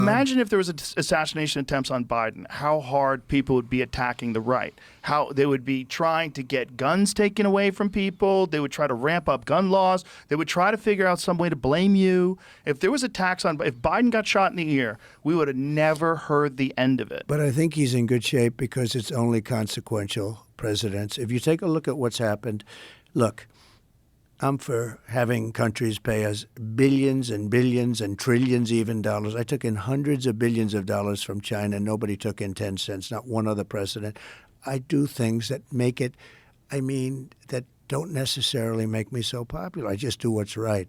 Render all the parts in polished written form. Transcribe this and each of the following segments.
Imagine if there was assassination attempts on Biden, how hard people would be attacking the right, how they would be trying to get guns taken away from people. They would try to ramp up gun laws. They would try to figure out some way to blame you. If there was attacks on, if Biden got shot in the ear, we would have never heard the end of it. But I think he's in good shape because it's only consequential presidents. If you take a look at what's happened, look, I'm for having countries pay us billions and billions and trillions even dollars. I took in hundreds of billions of dollars from China. Nobody took in 10 cents, not one other president. I do things that make it, that don't necessarily make me so popular. I just do what's right.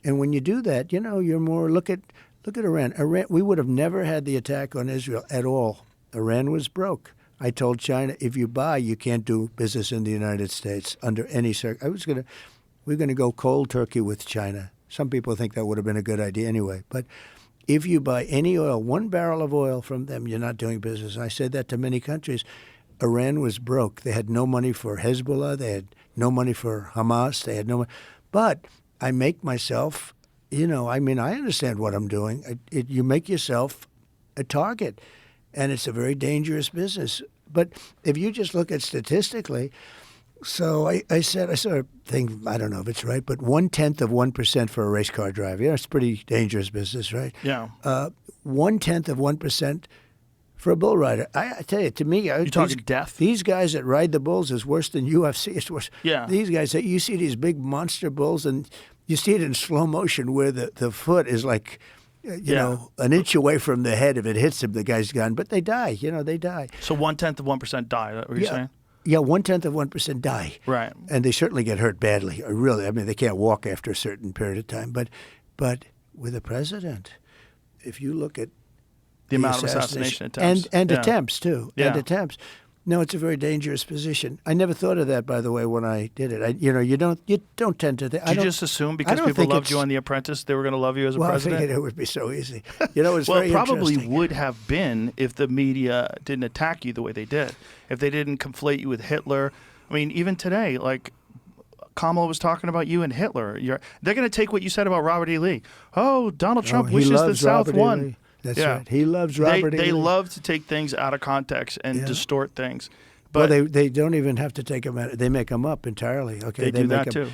And when you do that, you're more, look at Iran. We would have never had the attack on Israel at all. Iran was broke. I told China, if you buy, you can't do business in the United States under any circumstance. We're going to go cold turkey with China. Some people think that would have been a good idea anyway. But if you buy any oil, 1 barrel of oil from them, you're not doing business. And I said that to many countries. Iran was broke. They had no money for Hezbollah. They had no money for Hamas. They had no money. But I make myself, I understand what I'm doing. You make yourself a target, and it's a very dangerous business. But if you just look at statistically, so I saw a thing, I don't know if it's right, but 0.1% for a race car driver. It's a pretty dangerous business, right? Yeah. 0.1% for a bull rider. I tell you, to me, you're talking death. These guys that ride the bulls is worse than UFC. It's worse. Yeah. These guys, you see these big monster bulls, and you see it in slow motion where the foot is like, an inch away from the head. If it hits him, the guy's gone. But they die. They die. So 0.1% die. Is that what you're saying? Yeah, 0.1% die. Right. And they certainly get hurt badly. Really, they can't walk after a certain period of time. But with a president, if you look at the amount of assassination attempts. And attempts, too. Yeah. And attempts. No, it's a very dangerous position. I never thought of that, by the way, when I did it. You don't tend to think. Did you just assume because people loved you on The Apprentice, they were going to love you as a president? I figured it would be so easy. It's very it probably interesting. would have been if the media didn't attack you the way they did. If they didn't conflate you with Hitler. Even today, like Kamala was talking about you and Hitler. They're going to take what you said about Robert E. Lee. Oh, Donald Trump wishes the South won. That's right. He loves Robert E. Lee. They love to take things out of context and distort things. But they don't even have to take them out. They make them up entirely. Okay, they do make that too.